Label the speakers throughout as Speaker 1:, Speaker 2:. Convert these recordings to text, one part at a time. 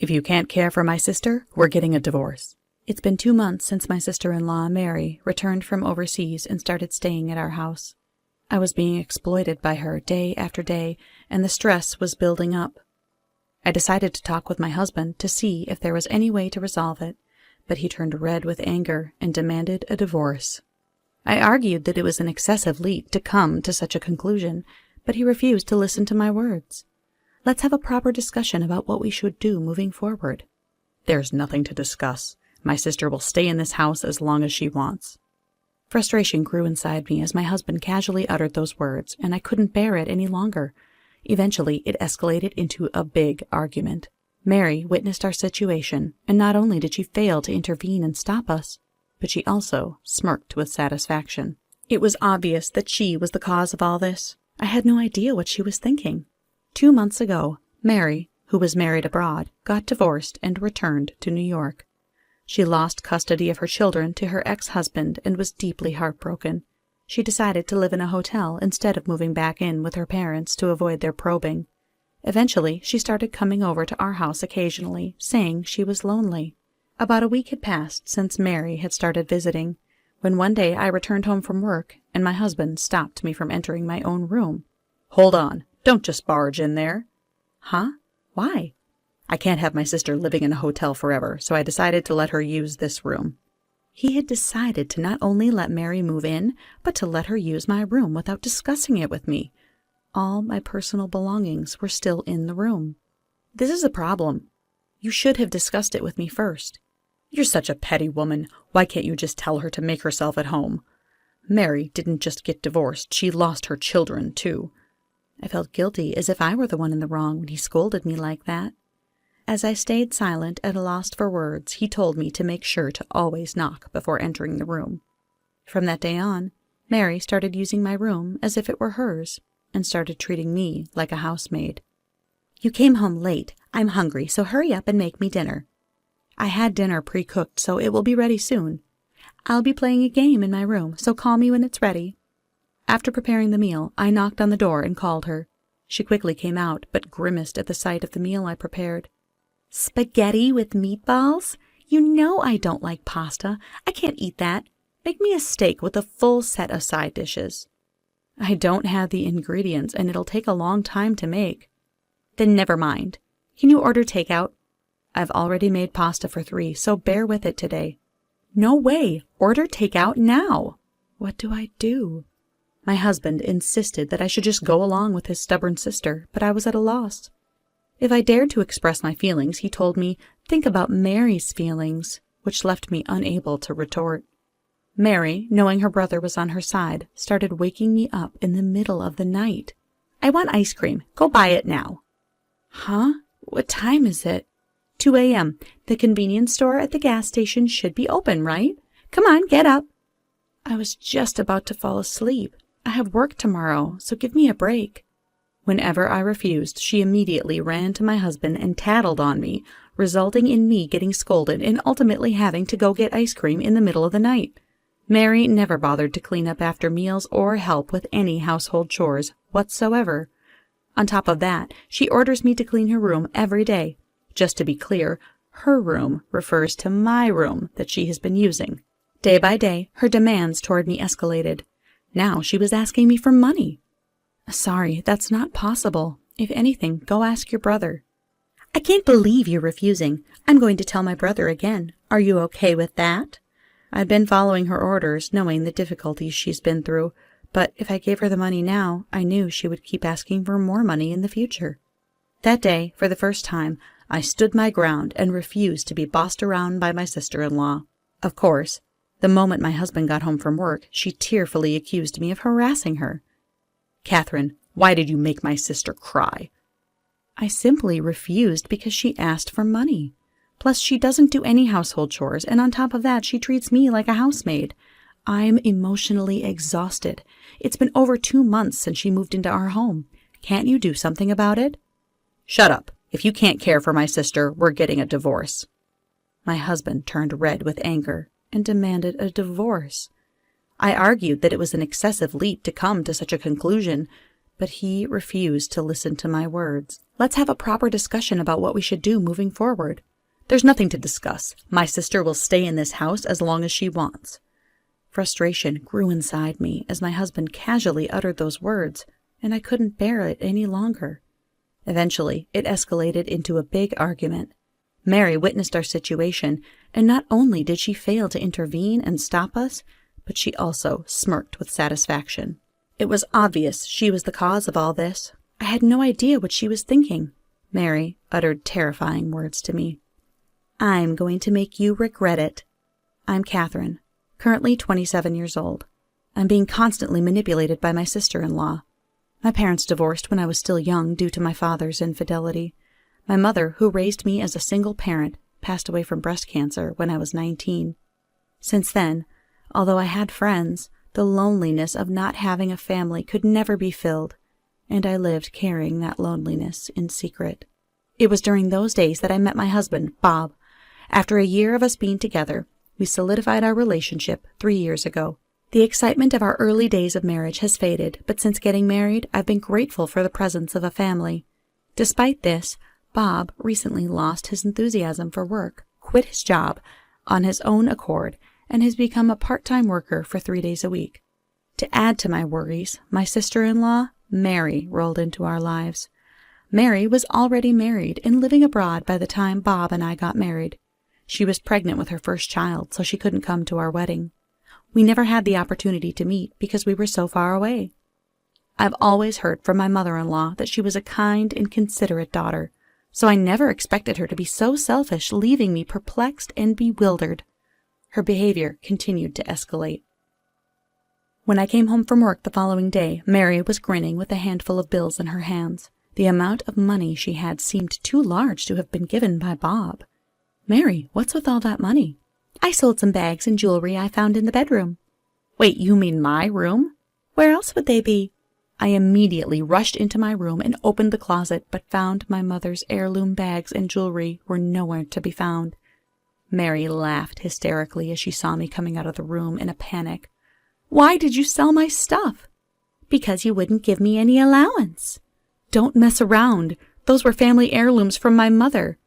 Speaker 1: If you can't care for my sister, we're getting a divorce. It's been 2 months since my sister-in-law, Mary, returned from overseas and started staying at our house. I was being exploited by her day after day, and the stress was building up. I decided to talk with my husband to see if there was any way to resolve it, but he turned red with anger and demanded a divorce. I argued that it was an excessive leap to come to such a conclusion, but he refused to listen to my words. Let's have a proper discussion about what we should do moving forward. There's nothing to discuss. My sister will stay in this house as long as she wants. Frustration grew inside me as my husband casually uttered those words, and I couldn't bear it any longer. Eventually, it escalated into a big argument. Mary witnessed our situation, and not only did she fail to intervene and stop us, but she also smirked with satisfaction. It was obvious that she was the cause of all this. I had no idea what she was thinking. 2 months ago, Mary, who was married abroad, got divorced and returned to New York. She lost custody of her children to her ex-husband and was deeply heartbroken. She decided to live in a hotel instead of moving back in with her parents to avoid their probing. Eventually, she started coming over to our house occasionally, saying she was lonely. About a week had passed since Mary had started visiting, when one day I returned home from work and my husband stopped me from entering my own room. "Hold on, don't just barge in there." "Huh? Why?" "I can't have my sister living in a hotel forever, so I decided to let her use this room." He had decided to not only let Mary move in, but to let her use my room without discussing it with me. All my personal belongings were still in the room. "This is a problem. You should have discussed it with me first." "You're such a petty woman. Why can't you just tell her to make herself at home? Mary didn't just get divorced, she lost her children, too." I felt guilty, as if I were the one in the wrong when he scolded me like that. As I stayed silent at a loss for words, he told me to make sure to always knock before entering the room. From that day on, Mary started using my room as if it were hers, and started treating me like a housemaid. "You came home late. I'm hungry, so hurry up and make me dinner." "I had dinner pre-cooked, so it will be ready soon." "I'll be playing a game in my room, so call me when it's ready." After preparing the meal, I knocked on the door and called her. She quickly came out, but grimaced at the sight of the meal I prepared. "Spaghetti with meatballs? You know I don't like pasta. I can't eat that. Make me a steak with a full set of side dishes." "I don't have the ingredients, and it'll take a long time to make." "Then never mind. Can you order takeout?" "I've already made pasta for 3, so bear with it today." "No way. Order takeout now." What do I do? My husband insisted that I should just go along with his stubborn sister, but I was at a loss. If I dared to express my feelings, he told me, "Think about Mary's feelings," which left me unable to retort. Mary, knowing her brother was on her side, started waking me up in the middle of the night. "I want ice cream. Go buy it now." "Huh? What time is it?" 2 a.m. The convenience store at the gas station should be open, right? Come on, get up." I was just about to fall asleep. I have work tomorrow, so give me a break. Whenever I refused, she immediately ran to my husband and tattled on me, resulting in me getting scolded and ultimately having to go get ice cream in the middle of the night. Mary never bothered to clean up after meals or help with any household chores whatsoever. On top of that, she orders me to clean her room every day. Just to be clear, her room refers to my room that she has been using. Day by day, her demands toward me escalated. Now she was asking me for money. "Sorry, that's not possible. If anything, go ask your brother." "I can't believe you're refusing. I'm going to tell my brother again. Are you okay with that?" I'd been following her orders, knowing the difficulties she's been through, but if I gave her the money now, I knew she would keep asking for more money in the future. That day, for the first time, I stood my ground and refused to be bossed around by my sister-in-law. Of course, the moment my husband got home from work, she tearfully accused me of harassing her. "Catherine, why did you make my sister cry?" I simply refused because she asked for money. Plus, she doesn't do any household chores, and on top of that, she treats me like a housemaid. I'm emotionally exhausted. It's been over 2 months since she moved into our home. Can't you do something about it? "Shut up. If you can't care for my sister, we're getting a divorce." My husband turned red with anger and demanded a divorce. I argued that it was an excessive leap to come to such a conclusion, but he refused to listen to my words. Let's have a proper discussion about what we should do moving forward. There's nothing to discuss. My sister will stay in this house as long as she wants. Frustration grew inside me as my husband casually uttered those words, and I couldn't bear it any longer. Eventually, it escalated into a big argument. Mary witnessed our situation, and not only did she fail to intervene and stop us, but she also smirked with satisfaction. It was obvious she was the cause of all this. I had no idea what she was thinking. Mary uttered terrifying words to me. I'm going to make you regret it. I'm Catherine, currently 27 years old. I'm being constantly manipulated by my sister-in-law. My parents divorced when I was still young due to my father's infidelity. My mother, who raised me as a single parent, passed away from breast cancer when I was 19. Since then, although I had friends, the loneliness of not having a family could never be filled, and I lived carrying that loneliness in secret. It was during those days that I met my husband, Bob. After a year of us being together, we solidified our relationship 3 years ago. The excitement of our early days of marriage has faded, but since getting married, I've been grateful for the presence of a family. Despite this, Bob recently lost his enthusiasm for work, quit his job on his own accord, and has become a part-time worker for 3 days a week. To add to my worries, my sister-in-law, Mary, rolled into our lives. Mary was already married and living abroad by the time Bob and I got married. She was pregnant with her first child, so she couldn't come to our wedding. We never had the opportunity to meet because we were so far away. I've always heard from my mother-in-law that she was a kind and considerate daughter, so I never expected her to be so selfish, leaving me perplexed and bewildered. Her behavior continued to escalate. When I came home from work the following day, Mary was grinning with a handful of bills in her hands. The amount of money she had seemed too large to have been given by Bob. Mary, what's with all that money? I sold some bags and jewelry I found in the bedroom. Wait, you mean my room? Where else would they be? I immediately rushed into my room and opened the closet, but found my mother's heirloom bags and jewelry were nowhere to be found. Mary laughed hysterically as she saw me coming out of the room in a panic. Why did you sell my stuff? Because you wouldn't give me any allowance. Don't mess around. Those were family heirlooms from my mother.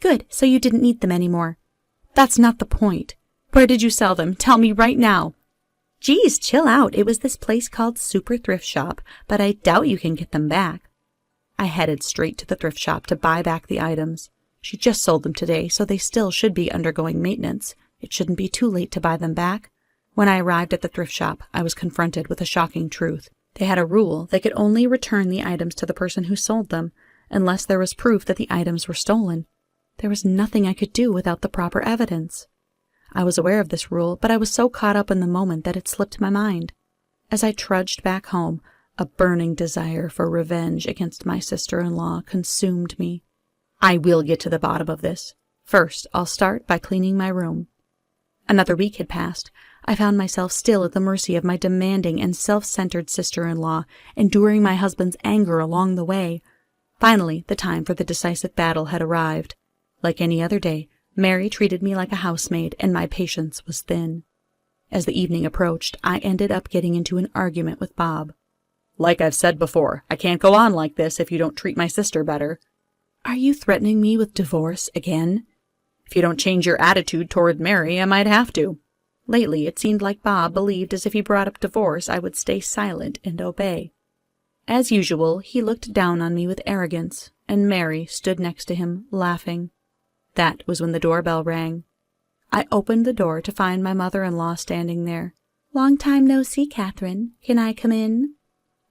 Speaker 1: Good, so you didn't need them anymore. That's not the point. Where did you sell them? Tell me right now. Geez, chill out. It was this place called Super Thrift Shop, but I doubt you can get them back. I headed straight to the thrift shop to buy back the items. She just sold them today, so they still should be undergoing maintenance. It shouldn't be too late to buy them back. When I arrived at the thrift shop, I was confronted with a shocking truth. They had a rule they could only return the items to the person who sold them, unless there was proof that the items were stolen. There was nothing I could do without the proper evidence. I was aware of this rule, but I was so caught up in the moment that it slipped my mind. As I trudged back home, a burning desire for revenge against my sister-in-law consumed me. I will get to the bottom of this. First, I'll start by cleaning my room. Another week had passed. I found myself still at the mercy of my demanding and self-centered sister-in-law, enduring my husband's anger along the way. Finally, the time for the decisive battle had arrived. Like any other day, Mary treated me like a housemaid, and my patience was thin. As the evening approached, I ended up getting into an argument with Bob. Like I've said before, I can't go on like this if you don't treat my sister better. Are you threatening me with divorce again? If you don't change your attitude toward Mary, I might have to. Lately, it seemed like Bob believed as if he brought up divorce, I would stay silent and obey. As usual, he looked down on me with arrogance, and Mary stood next to him, laughing. That was when the doorbell rang. I opened the door to find my mother-in-law standing there. Long time no see, Catherine. Can I come in?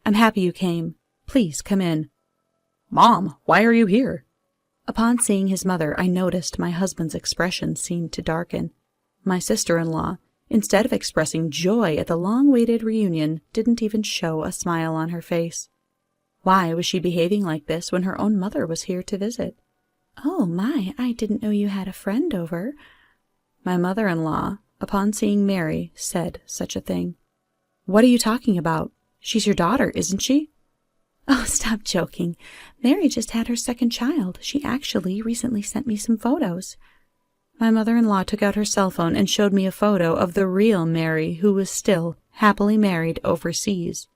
Speaker 1: I'm happy you came. Please come in. Mom, why are you here? Upon seeing his mother, I noticed my husband's expression seemed to darken. My sister-in-law, instead of expressing joy at the long-awaited reunion, didn't even show a smile on her face. Why was she behaving like this when her own mother was here to visit? Oh my, I didn't know you had a friend over. My mother-in-law, upon seeing Mary, said such a thing. What are you talking about? She's your daughter, isn't she? Oh, stop joking. Mary just had her second child. She actually recently sent me some photos. My mother-in-law took out her cell phone and showed me a photo of the real Mary, who was still happily married overseas.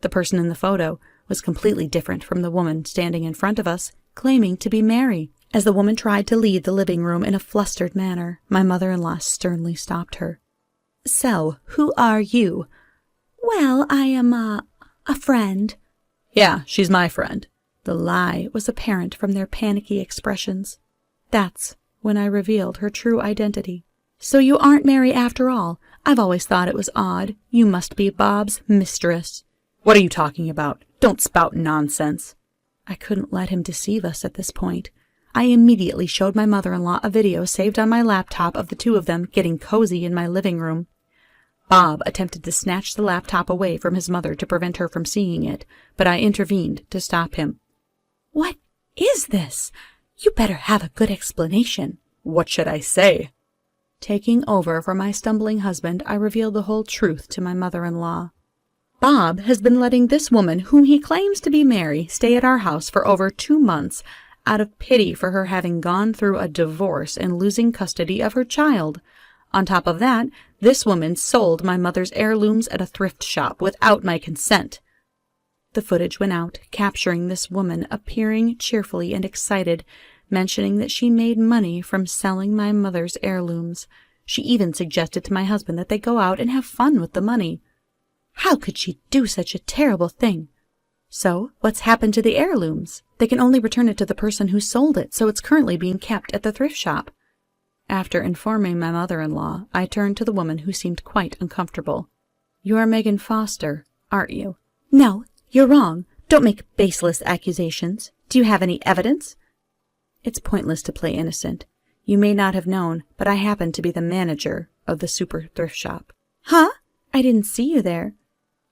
Speaker 1: The person in the photo was completely different from the woman standing in front of us, claiming to be Mary. As the woman tried to leave the living room in a flustered manner, my mother-in-law sternly stopped her. "So, who are you?" "Well, I am a friend." "Yeah, she's my friend." The lie was apparent from their panicky expressions. That's when I revealed her true identity. "So you aren't Mary after all. I've always thought it was odd. You must be Bob's mistress." "What are you talking about? Don't spout nonsense." I couldn't let him deceive us at this point. I immediately showed my mother-in-law a video saved on my laptop of the two of them getting cozy in my living room. Bob attempted to snatch the laptop away from his mother to prevent her from seeing it, but I intervened to stop him. "What is this? You better have a good explanation." "What should I say?" Taking over for my stumbling husband, I revealed the whole truth to my mother-in-law. "Bob has been letting this woman, whom he claims to be Mary, stay at our house for over 2 months, out of pity for her having gone through a divorce and losing custody of her child. On top of that, this woman sold my mother's heirlooms at a thrift shop without my consent." The footage went out, capturing this woman appearing cheerfully and excited, mentioning that she made money from selling my mother's heirlooms. She even suggested to my husband that they go out and have fun with the money. How could she do such a terrible thing? "So, what's happened to the heirlooms?" "They can only return it to the person who sold it, so it's currently being kept at the thrift shop." After informing my mother-in-law, I turned to the woman who seemed quite uncomfortable. "You are Megan Foster, aren't you?" "No, you're wrong. Don't make baseless accusations. Do you have any evidence?" It's pointless to play innocent. You may not have known, but I happen to be the manager of the super thrift shop. "Huh? I didn't see you there."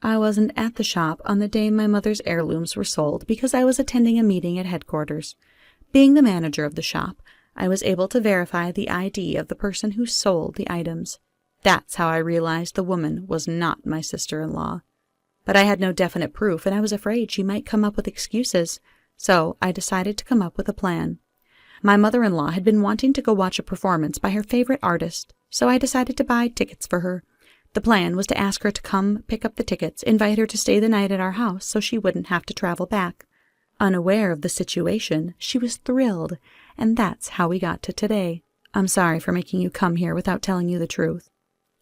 Speaker 1: "I wasn't at the shop on the day my mother's heirlooms were sold because I was attending a meeting at headquarters. Being the manager of the shop, I was able to verify the ID of the person who sold the items. That's how I realized the woman was not my sister-in-law. But I had no definite proof, and I was afraid she might come up with excuses, so I decided to come up with a plan. My mother-in-law had been wanting to go watch a performance by her favorite artist, so I decided to buy tickets for her. The plan was to ask her to come pick up the tickets, invite her to stay the night at our house so she wouldn't have to travel back. Unaware of the situation, she was thrilled, and that's how we got to today. I'm sorry for making you come here without telling you the truth."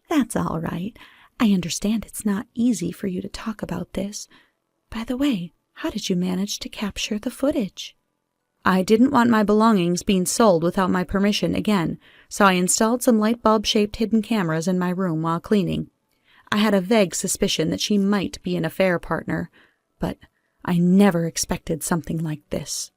Speaker 1: "That's all right. I understand it's not easy for you to talk about this. By the way, how did you manage to capture the footage?" "I didn't want my belongings being sold without my permission again, so I installed some light bulb-shaped hidden cameras in my room while cleaning. I had a vague suspicion that she might be an affair partner, but I never expected something like this."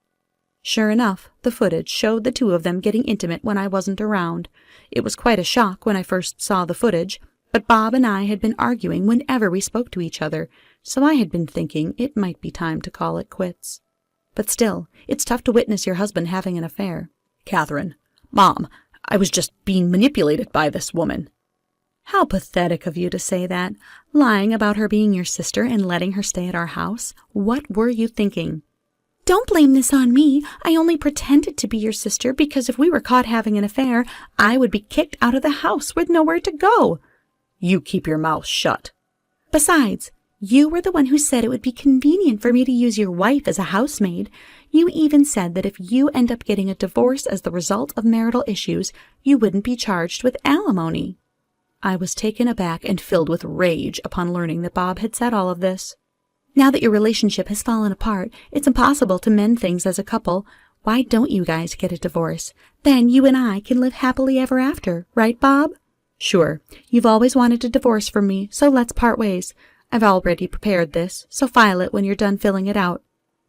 Speaker 1: Sure enough, the footage showed the two of them getting intimate when I wasn't around. It was quite a shock when I first saw the footage, but Bob and I had been arguing whenever we spoke to each other, so I had been thinking it might be time to call it quits. But still, it's tough to witness your husband having an affair. "Catherine, Mom, I was just being manipulated by this woman." "How pathetic of you to say that. Lying about her being your sister and letting her stay at our house. What were you thinking?" "Don't blame this on me. I only pretended to be your sister because if we were caught having an affair, I would be kicked out of the house with nowhere to go." "You keep your mouth shut." "Besides, you were the one who said it would be convenient for me to use your wife as a housemaid. You even said that if you end up getting a divorce as the result of marital issues, you wouldn't be charged with alimony." I was taken aback and filled with rage upon learning that Bob had said all of this. "Now that your relationship has fallen apart, it's impossible to mend things as a couple. Why don't you guys get a divorce? Then you and I can live happily ever after, right, Bob?" "Sure. You've always wanted a divorce from me, so let's part ways. I've already prepared this, so file it when you're done filling it out."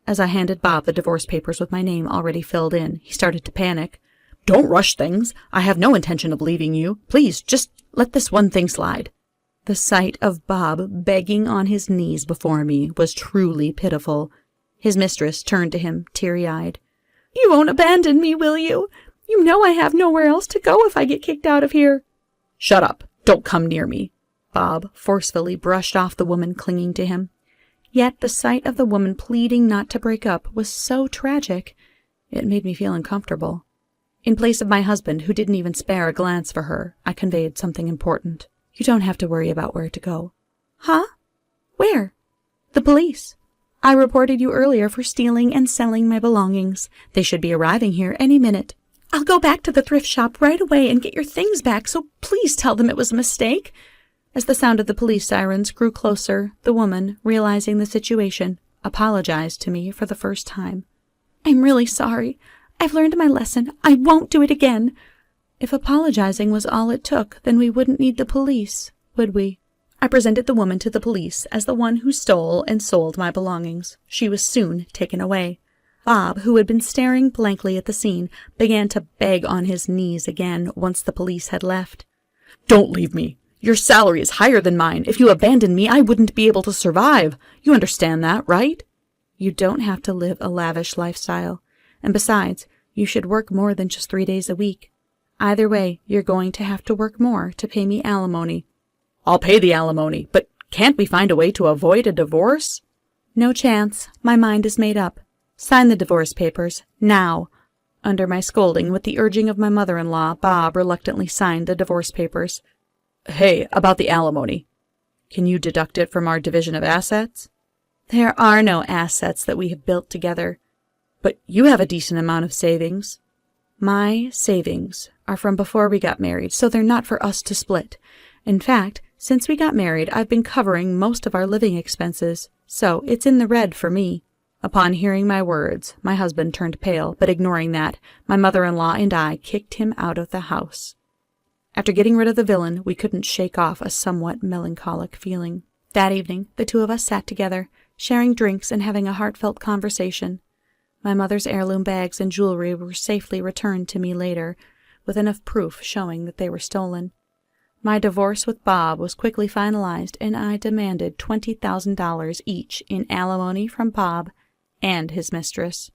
Speaker 1: As I handed Bob the divorce papers with my name already filled in, he started to panic. "Don't rush things. I have no intention of leaving you. Please, just let this one thing slide." The sight of Bob begging on his knees before me was truly pitiful. His mistress turned to him, teary-eyed. "You won't abandon me, will you? You know I have nowhere else to go if I get kicked out of here." "Shut up. Don't come near me." Bob forcefully brushed off the woman clinging to him. Yet the sight of the woman pleading not to break up was so tragic, it made me feel uncomfortable. In place of my husband, who didn't even spare a glance for her, I conveyed something important. "You don't have to worry about where to go." "Huh? Where?" "The police." I reported you earlier for stealing and selling my belongings. They should be arriving here any minute. I'll go back to the thrift shop right away and get your things back, so please tell them it was a mistake." As the sound of the police sirens grew closer, the woman, realizing the situation, apologized to me for the first time. "I'm really sorry. I've learned my lesson. I won't do it again." If apologizing was all it took, then we wouldn't need the police, would we? I presented the woman to the police as the one who stole and sold my belongings. She was soon taken away. Bob, who had been staring blankly at the scene, began to beg on his knees again once the police had left. "Don't leave me. Your salary is higher than mine. If you abandoned me, I wouldn't be able to survive. You understand that, right?" "You don't have to live a lavish lifestyle. And besides, you should work more than just 3 days a week. Either way, you're going to have to work more to pay me alimony." "I'll pay the alimony, but can't we find a way to avoid a divorce?" "No chance. My mind is made up. Sign the divorce papers, now." Under my scolding, with the urging of my mother-in-law, Bob reluctantly signed the divorce papers. "Hey, about the alimony. Can you deduct it from our division of assets?" "There are no assets that we have built together." "But you have a decent amount of savings." "My savings are from before we got married, so they're not for us to split. In fact, since we got married, I've been covering most of our living expenses, so it's in the red for me." Upon hearing my words, my husband turned pale, but ignoring that, my mother-in-law and I kicked him out of the house. After getting rid of the villain, we couldn't shake off a somewhat melancholic feeling. That evening, the two of us sat together, sharing drinks and having a heartfelt conversation. My mother's heirloom bags and jewelry were safely returned to me later, with enough proof showing that they were stolen. My divorce with Bob was quickly finalized, and I demanded $20,000 each in alimony from Bob and his mistress.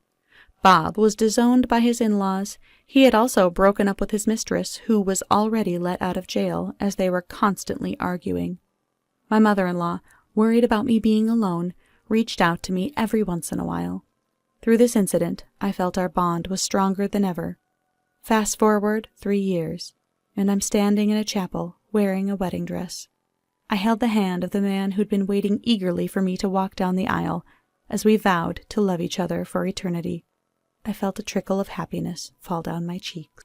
Speaker 1: Bob was disowned by his in-laws. He had also broken up with his mistress, who was already let out of jail, as they were constantly arguing. My mother-in-law, worried about me being alone, reached out to me every once in a while. Through this incident, I felt our bond was stronger than ever. Fast forward 3 years, and I'm standing in a chapel wearing a wedding dress. I held the hand of the man who'd been waiting eagerly for me to walk down the aisle, as we vowed to love each other for eternity. I felt a trickle of happiness fall down my cheeks.